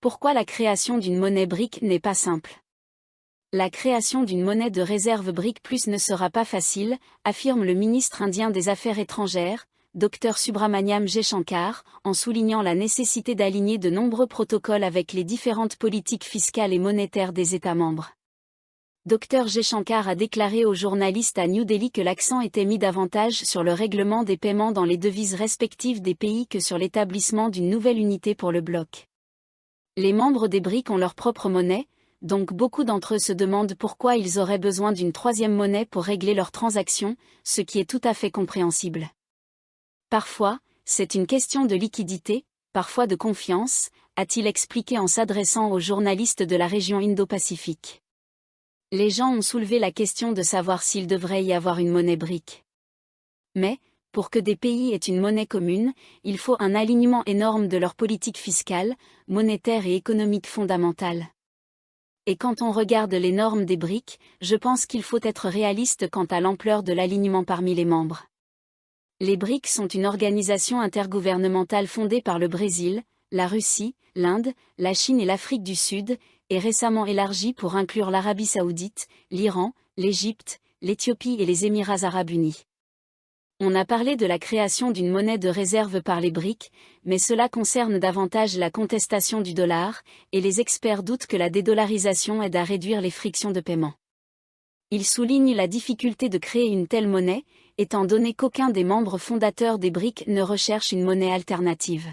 Pourquoi la création d'une monnaie BRIC n'est pas simple? La création d'une monnaie de réserve BRIC+ ne sera pas facile, affirme le ministre indien des Affaires étrangères, Dr Subramaniam Jaishankar, en soulignant la nécessité d'aligner de nombreux protocoles avec les différentes politiques fiscales et monétaires des États membres. Dr Jaishankar a déclaré aux journalistes à New Delhi que l'accent était mis davantage sur le règlement des paiements dans les devises respectives des pays que sur l'établissement d'une nouvelle unité pour le bloc. Les membres des BRIC ont leur propre monnaie, donc beaucoup d'entre eux se demandent pourquoi ils auraient besoin d'une troisième monnaie pour régler leurs transactions, ce qui est tout à fait compréhensible. Parfois, c'est une question de liquidité, parfois de confiance, a-t-il expliqué en s'adressant aux journalistes de la région Indo-Pacifique. Les gens ont soulevé la question de savoir s'il devrait y avoir une monnaie BRIC. Mais, pour que des pays aient une monnaie commune, il faut un alignement énorme de leur politique fiscale, monétaire et économique fondamentale. Et quand on regarde les normes des BRIC, je pense qu'il faut être réaliste quant à l'ampleur de l'alignement parmi les membres. Les BRIC sont une organisation intergouvernementale fondée par le Brésil, la Russie, l'Inde, la Chine et l'Afrique du Sud, et récemment élargie pour inclure l'Arabie Saoudite, l'Iran, l'Égypte, l'Éthiopie et les Émirats arabes unis. On a parlé de la création d'une monnaie de réserve par les BRIC, mais cela concerne davantage la contestation du dollar, et les experts doutent que la dédollarisation aide à réduire les frictions de paiement. Ils soulignent la difficulté de créer une telle monnaie, étant donné qu'aucun des membres fondateurs des BRIC ne recherche une monnaie alternative.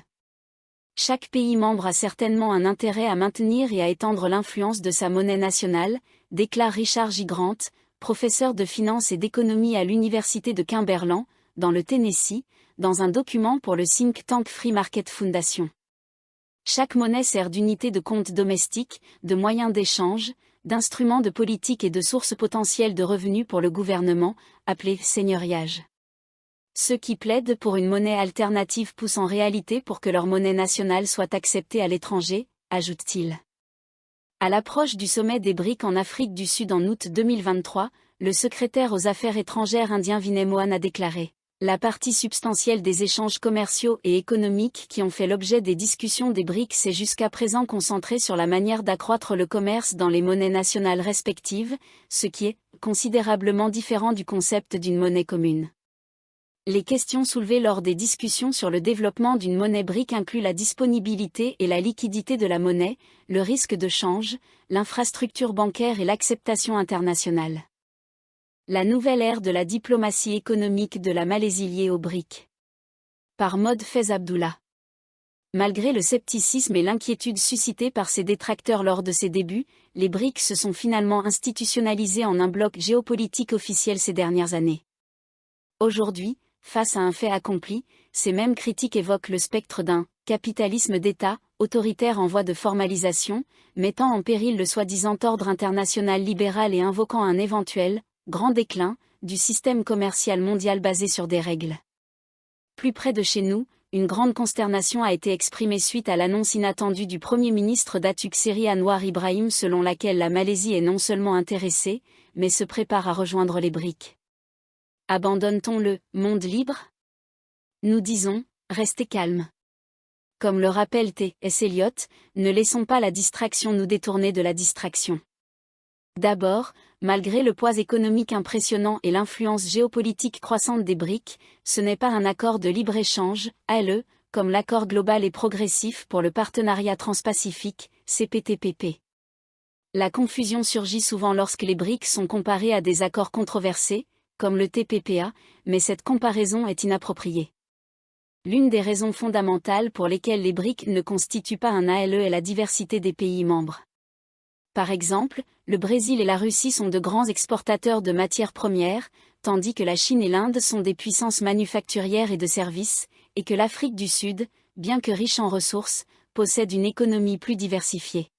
Chaque pays membre a certainement un intérêt à maintenir et à étendre l'influence de sa monnaie nationale, déclare Richard J. Grant, professeur de finance et d'économie à l'université de Cumberland, dans le Tennessee, dans un document pour le think tank Free Market Foundation. Chaque monnaie sert d'unité de compte domestique, de moyen d'échange, d'instrument de politique et de source potentielle de revenus pour le gouvernement, appelé seigneuriage. Ceux qui plaident pour une monnaie alternative poussent en réalité pour que leur monnaie nationale soit acceptée à l'étranger, ajoute-t-il. À l'approche du sommet des BRIC en Afrique du Sud en août 2023, le secrétaire aux Affaires étrangères indien Vinay Mohan a déclaré « La partie substantielle des échanges commerciaux et économiques qui ont fait l'objet des discussions des BRIC s'est jusqu'à présent concentrée sur la manière d'accroître le commerce dans les monnaies nationales respectives, ce qui est considérablement différent du concept d'une monnaie commune. » Les questions soulevées lors des discussions sur le développement d'une monnaie BRIC incluent la disponibilité et la liquidité de la monnaie, le risque de change, l'infrastructure bancaire et l'acceptation internationale. La nouvelle ère de la diplomatie économique de la Malaisie liée aux BRIC. Par Maud Faiz Abdullah. Malgré le scepticisme et l'inquiétude suscités par ses détracteurs lors de ses débuts, les BRIC se sont finalement institutionnalisés en un bloc géopolitique officiel ces dernières années. Aujourd'hui, face à un fait accompli, ces mêmes critiques évoquent le spectre d'un capitalisme d'État, autoritaire en voie de formalisation, mettant en péril le soi-disant ordre international libéral et invoquant un éventuel grand déclin du système commercial mondial basé sur des règles. Plus près de chez nous, une grande consternation a été exprimée suite à l'annonce inattendue du Premier ministre Datuk Seri Anwar Ibrahim selon laquelle la Malaisie est non seulement intéressée, mais se prépare à rejoindre les BRIC. Abandonne-t-on le « monde libre » ? Nous disons, restez calmes. Comme le rappelle T.S. Eliot, ne laissons pas la distraction nous détourner de la distraction. D'abord, malgré le poids économique impressionnant et l'influence géopolitique croissante des BRIC, ce n'est pas un accord de libre-échange, ALE, comme l'accord global et progressif pour le partenariat transpacifique, CPTPP. La confusion surgit souvent lorsque les BRIC sont comparés à des accords controversés, comme le TPPA, mais cette comparaison est inappropriée. L'une des raisons fondamentales pour lesquelles les BRIC ne constituent pas un ALE est la diversité des pays membres. Par exemple, le Brésil et la Russie sont de grands exportateurs de matières premières, tandis que la Chine et l'Inde sont des puissances manufacturières et de services, et que l'Afrique du Sud, bien que riche en ressources, possède une économie plus diversifiée.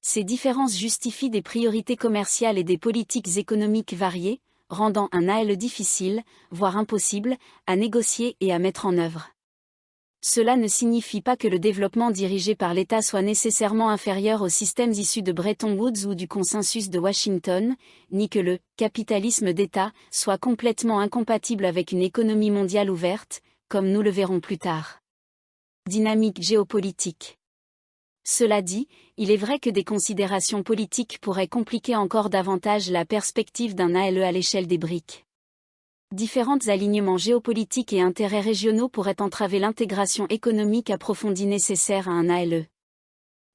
Ces différences justifient des priorités commerciales et des politiques économiques variées, rendant un ALE difficile, voire impossible, à négocier et à mettre en œuvre. Cela ne signifie pas que le développement dirigé par l'État soit nécessairement inférieur aux systèmes issus de Bretton Woods ou du consensus de Washington, ni que le « capitalisme d'État » soit complètement incompatible avec une économie mondiale ouverte, comme nous le verrons plus tard. Dynamique géopolitique. Cela dit, il est vrai que des considérations politiques pourraient compliquer encore davantage la perspective d'un ALE à l'échelle des BRIC. Différents alignements géopolitiques et intérêts régionaux pourraient entraver l'intégration économique approfondie nécessaire à un ALE.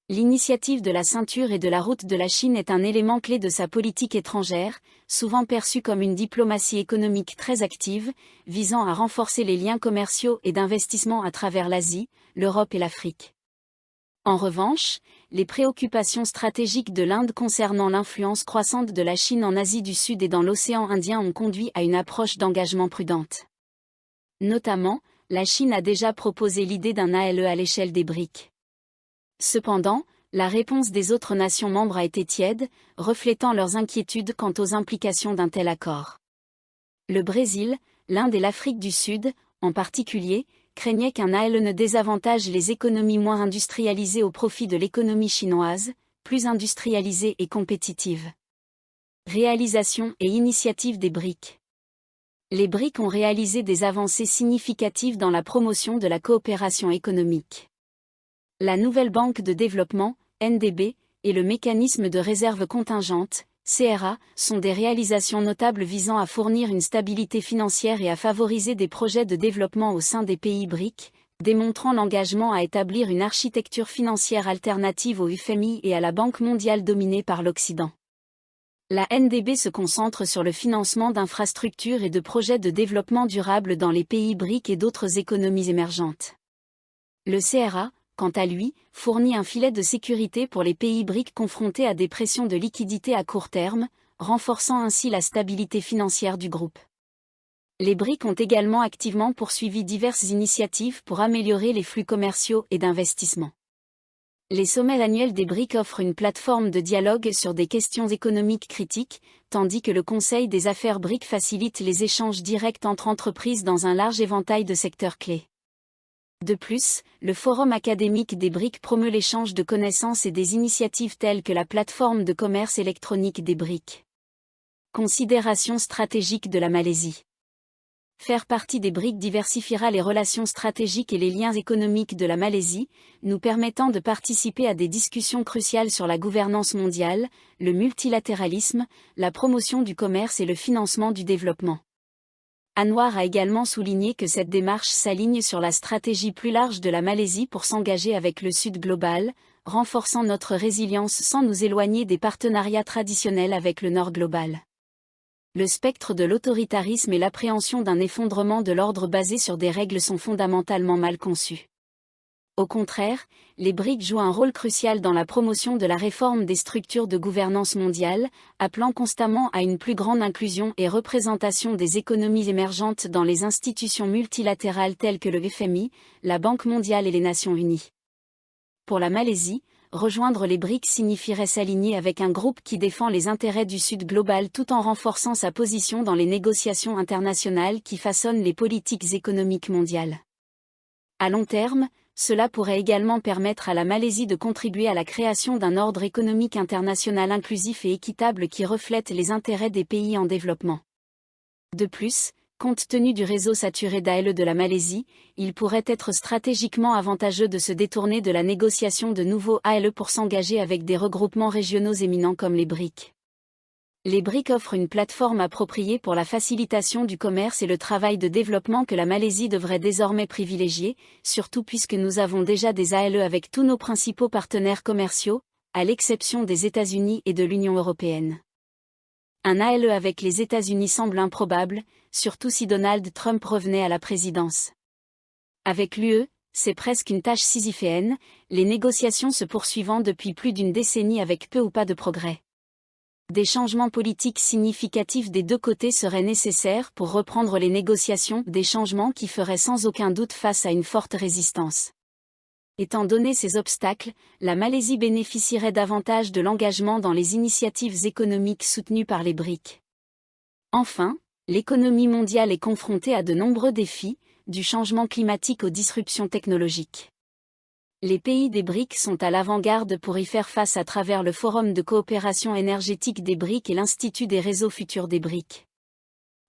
L'initiative de la ceinture et de la route de la Chine est un élément clé de sa politique étrangère, souvent perçue comme une diplomatie économique très active, visant à renforcer les liens commerciaux et d'investissement à travers l'Asie, l'Europe et l'Afrique. En revanche, les préoccupations stratégiques de l'Inde concernant l'influence croissante de la Chine en Asie du Sud et dans l'océan Indien ont conduit à une approche d'engagement prudente. Notamment, la Chine a déjà proposé l'idée d'un ALE à l'échelle des BRIC. Cependant, la réponse des autres nations membres a été tiède, reflétant leurs inquiétudes quant aux implications d'un tel accord. Le Brésil, l'Inde et l'Afrique du Sud, en particulier, craignaient qu'un ALE ne désavantage les économies moins industrialisées au profit de l'économie chinoise, plus industrialisée et compétitive. Réalisation et initiative des BRIC. Les BRIC ont réalisé des avancées significatives dans la promotion de la coopération économique. La nouvelle banque de développement, NDB, et le mécanisme de réserve contingente, CRA, sont des réalisations notables visant à fournir une stabilité financière et à favoriser des projets de développement au sein des pays BRIC, démontrant l'engagement à établir une architecture financière alternative au FMI et à la Banque mondiale dominée par l'Occident. La NDB se concentre sur le financement d'infrastructures et de projets de développement durable dans les pays BRIC et d'autres économies émergentes. Le CRA, quant à lui, fournit un filet de sécurité pour les pays BRIC confrontés à des pressions de liquidité à court terme, renforçant ainsi la stabilité financière du groupe. Les BRIC ont également activement poursuivi diverses initiatives pour améliorer les flux commerciaux et d'investissement. Les sommets annuels des BRIC offrent une plateforme de dialogue sur des questions économiques critiques, tandis que le Conseil des affaires BRIC facilite les échanges directs entre entreprises dans un large éventail de secteurs clés. De plus, le Forum académique des BRIC promeut l'échange de connaissances et des initiatives telles que la plateforme de commerce électronique des BRIC. Considération stratégique de la Malaisie. Faire partie des BRIC diversifiera les relations stratégiques et les liens économiques de la Malaisie, nous permettant de participer à des discussions cruciales sur la gouvernance mondiale, le multilatéralisme, la promotion du commerce et le financement du développement. Anwar a également souligné que cette démarche s'aligne sur la stratégie plus large de la Malaisie pour s'engager avec le Sud global, renforçant notre résilience sans nous éloigner des partenariats traditionnels avec le Nord global. Le spectre de l'autoritarisme et l'appréhension d'un effondrement de l'ordre basé sur des règles sont fondamentalement mal conçus. Au contraire, les BRIC jouent un rôle crucial dans la promotion de la réforme des structures de gouvernance mondiale, appelant constamment à une plus grande inclusion et représentation des économies émergentes dans les institutions multilatérales telles que le FMI, la Banque mondiale et les Nations unies. Pour la Malaisie, rejoindre les BRIC signifierait s'aligner avec un groupe qui défend les intérêts du Sud global tout en renforçant sa position dans les négociations internationales qui façonnent les politiques économiques mondiales. À long terme, cela pourrait également permettre à la Malaisie de contribuer à la création d'un ordre économique international inclusif et équitable qui reflète les intérêts des pays en développement. De plus, compte tenu du réseau saturé d'ALE de la Malaisie, il pourrait être stratégiquement avantageux de se détourner de la négociation de nouveaux ALE pour s'engager avec des regroupements régionaux éminents comme les BRIC. Les BRIC offrent une plateforme appropriée pour la facilitation du commerce et le travail de développement que la Malaisie devrait désormais privilégier, surtout puisque nous avons déjà des ALE avec tous nos principaux partenaires commerciaux, à l'exception des États-Unis et de l'Union européenne. Un ALE avec les États-Unis semble improbable, surtout si Donald Trump revenait à la présidence. Avec l'UE, c'est presque une tâche sisyphéenne, les négociations se poursuivant depuis plus d'une décennie avec peu ou pas de progrès. Des changements politiques significatifs des deux côtés seraient nécessaires pour reprendre les négociations, des changements qui feraient sans aucun doute face à une forte résistance. Étant donné ces obstacles, la Malaisie bénéficierait davantage de l'engagement dans les initiatives économiques soutenues par les BRIC. Enfin, l'économie mondiale est confrontée à de nombreux défis, du changement climatique aux disruptions technologiques. Les pays des BRIC sont à l'avant-garde pour y faire face à travers le Forum de coopération énergétique des BRIC et l'Institut des réseaux futurs des BRIC.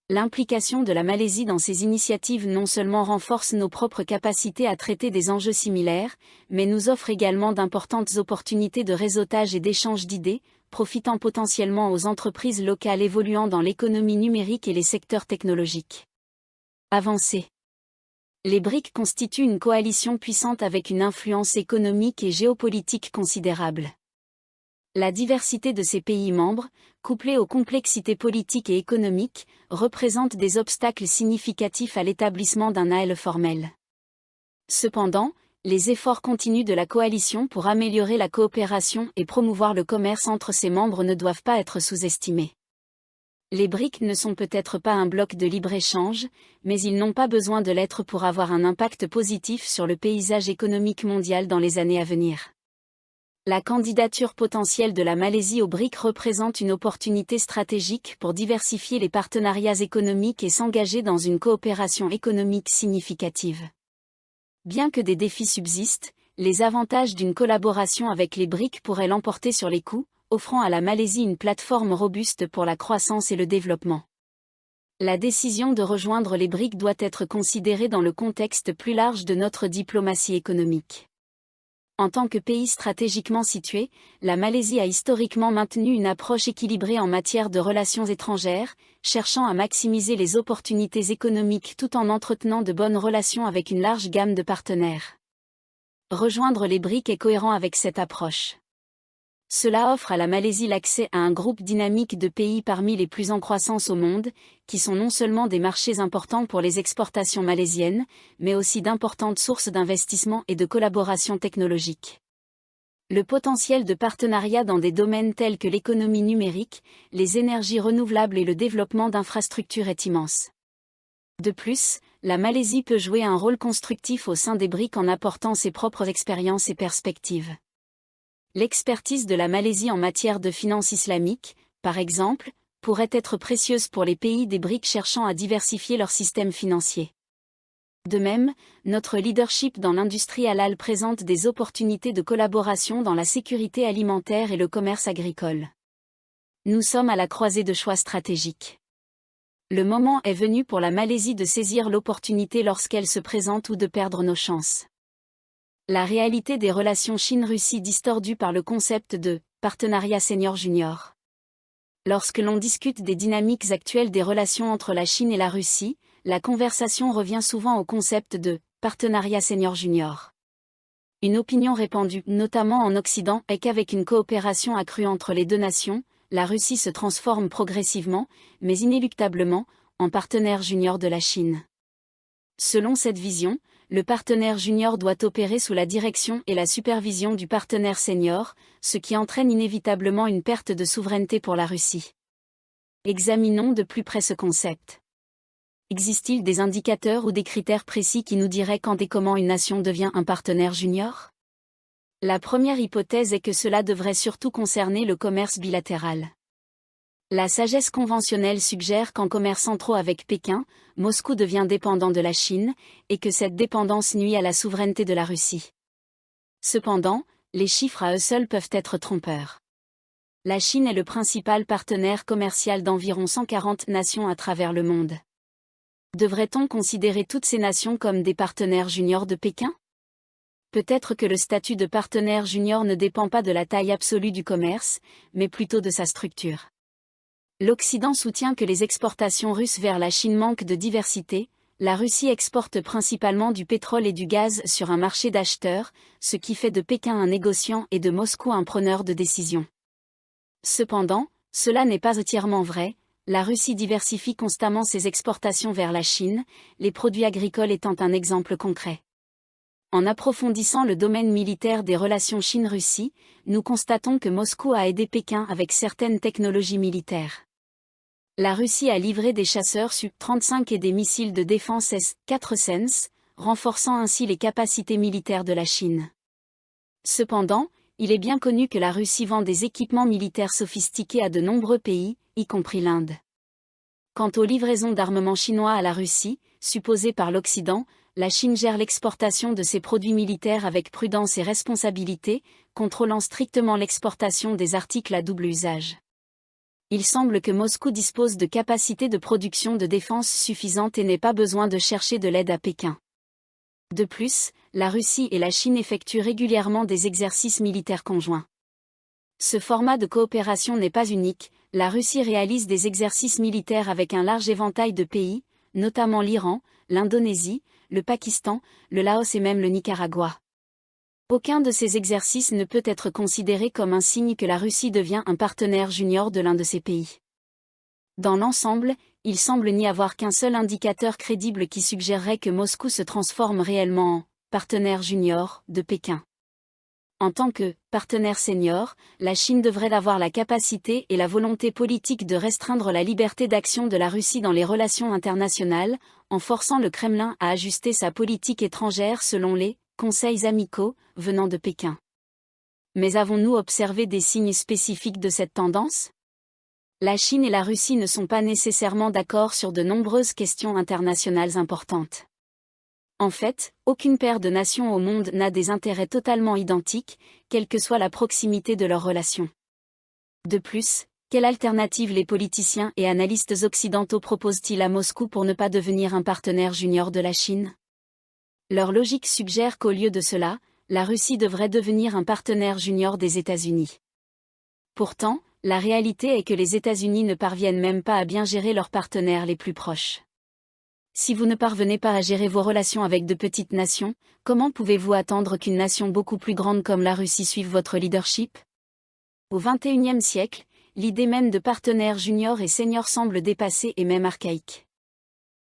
L'implication de la Malaisie dans ces initiatives non seulement renforce nos propres capacités à traiter des enjeux similaires, mais nous offre également d'importantes opportunités de réseautage et d'échange d'idées, profitant potentiellement aux entreprises locales évoluant dans l'économie numérique et les secteurs technologiques avancés. Les BRIC constituent une coalition puissante avec une influence économique et géopolitique considérable. La diversité de ces pays membres, couplée aux complexités politiques et économiques, représente des obstacles significatifs à l'établissement d'un ALE formel. Cependant, les efforts continus de la coalition pour améliorer la coopération et promouvoir le commerce entre ses membres ne doivent pas être sous-estimés. Les BRIC ne sont peut-être pas un bloc de libre-échange, mais ils n'ont pas besoin de l'être pour avoir un impact positif sur le paysage économique mondial dans les années à venir. La candidature potentielle de la Malaisie aux BRIC représente une opportunité stratégique pour diversifier les partenariats économiques et s'engager dans une coopération économique significative. Bien que des défis subsistent, les avantages d'une collaboration avec les BRIC pourraient l'emporter sur les coûts, offrant à la Malaisie une plateforme robuste pour la croissance et le développement. La décision de rejoindre les BRIC doit être considérée dans le contexte plus large de notre diplomatie économique. En tant que pays stratégiquement situé, la Malaisie a historiquement maintenu une approche équilibrée en matière de relations étrangères, cherchant à maximiser les opportunités économiques tout en entretenant de bonnes relations avec une large gamme de partenaires. Rejoindre les BRIC est cohérent avec cette approche. Cela offre à la Malaisie l'accès à un groupe dynamique de pays parmi les plus en croissance au monde, qui sont non seulement des marchés importants pour les exportations malaisiennes, mais aussi d'importantes sources d'investissement et de collaboration technologique. Le potentiel de partenariat dans des domaines tels que l'économie numérique, les énergies renouvelables et le développement d'infrastructures est immense. De plus, la Malaisie peut jouer un rôle constructif au sein des BRIC en apportant ses propres expériences et perspectives. L'expertise de la Malaisie en matière de finances islamiques, par exemple, pourrait être précieuse pour les pays des BRIC cherchant à diversifier leur système financier. De même, notre leadership dans l'industrie halal présente des opportunités de collaboration dans la sécurité alimentaire et le commerce agricole. Nous sommes à la croisée de choix stratégiques. Le moment est venu pour la Malaisie de saisir l'opportunité lorsqu'elle se présente ou de perdre nos chances. La réalité des relations Chine-Russie distordue par le concept de « partenariat senior-junior ». Lorsque l'on discute des dynamiques actuelles des relations entre la Chine et la Russie, la conversation revient souvent au concept de « partenariat senior-junior ». Une opinion répandue, notamment en Occident, est qu'avec une coopération accrue entre les deux nations, la Russie se transforme progressivement, mais inéluctablement, en partenaire junior de la Chine. Selon cette vision, le partenaire junior doit opérer sous la direction et la supervision du partenaire senior, ce qui entraîne inévitablement une perte de souveraineté pour la Russie. Examinons de plus près ce concept. Existe-t-il des indicateurs ou des critères précis qui nous diraient quand et comment une nation devient un partenaire junior ? La première hypothèse est que cela devrait surtout concerner le commerce bilatéral. La sagesse conventionnelle suggère qu'en commerçant trop avec Pékin, Moscou devient dépendant de la Chine, et que cette dépendance nuit à la souveraineté de la Russie. Cependant, les chiffres à eux seuls peuvent être trompeurs. La Chine est le principal partenaire commercial d'environ 140 nations à travers le monde. Devrait-on considérer toutes ces nations comme des partenaires juniors de Pékin ? Peut-être que le statut de partenaire junior ne dépend pas de la taille absolue du commerce, mais plutôt de sa structure. L'Occident soutient que les exportations russes vers la Chine manquent de diversité. La Russie exporte principalement du pétrole et du gaz sur un marché d'acheteurs, ce qui fait de Pékin un négociant et de Moscou un preneur de décision. Cependant, cela n'est pas entièrement vrai. La Russie diversifie constamment ses exportations vers la Chine, les produits agricoles étant un exemple concret. En approfondissant le domaine militaire des relations Chine-Russie, nous constatons que Moscou a aidé Pékin avec certaines technologies militaires. La Russie a livré des chasseurs Su-35 et des missiles de défense S-400, renforçant ainsi les capacités militaires de la Chine. Cependant, il est bien connu que la Russie vend des équipements militaires sophistiqués à de nombreux pays, y compris l'Inde. Quant aux livraisons d'armements chinois à la Russie, supposées par l'Occident, la Chine gère l'exportation de ses produits militaires avec prudence et responsabilité, contrôlant strictement l'exportation des articles à double usage. Il semble que Moscou dispose de capacités de production de défense suffisantes et n'ait pas besoin de chercher de l'aide à Pékin. De plus, la Russie et la Chine effectuent régulièrement des exercices militaires conjoints. Ce format de coopération n'est pas unique, la Russie réalise des exercices militaires avec un large éventail de pays, notamment l'Iran, l'Indonésie, le Pakistan, le Laos et même le Nicaragua. Aucun de ces exercices ne peut être considéré comme un signe que la Russie devient un partenaire junior de l'un de ces pays. Dans l'ensemble, il semble n'y avoir qu'un seul indicateur crédible qui suggérerait que Moscou se transforme réellement en « partenaire junior » de Pékin. En tant que « partenaire senior », la Chine devrait avoir la capacité et la volonté politique de restreindre la liberté d'action de la Russie dans les relations internationales, en forçant le Kremlin à ajuster sa politique étrangère selon les « conseils amicaux » venant de Pékin. Mais avons-nous observé des signes spécifiques de cette tendance ? La Chine et la Russie ne sont pas nécessairement d'accord sur de nombreuses questions internationales importantes. En fait, aucune paire de nations au monde n'a des intérêts totalement identiques, quelle que soit la proximité de leurs relations. De plus, quelle alternative les politiciens et analystes occidentaux proposent-ils à Moscou pour ne pas devenir un partenaire junior de la Chine ? Leur logique suggère qu'au lieu de cela, la Russie devrait devenir un partenaire junior des États-Unis. Pourtant, la réalité est que les États-Unis ne parviennent même pas à bien gérer leurs partenaires les plus proches. Si vous ne parvenez pas à gérer vos relations avec de petites nations, comment pouvez-vous attendre qu'une nation beaucoup plus grande comme la Russie suive votre leadership ? Au XXIe siècle, l'idée même de partenaires juniors et seniors semble dépassée et même archaïque.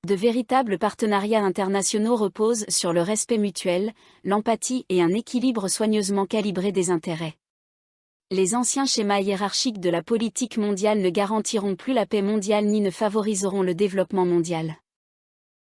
De véritables partenariats internationaux reposent sur le respect mutuel, l'empathie et un équilibre soigneusement calibré des intérêts. Les anciens schémas hiérarchiques de la politique mondiale ne garantiront plus la paix mondiale ni ne favoriseront le développement mondial.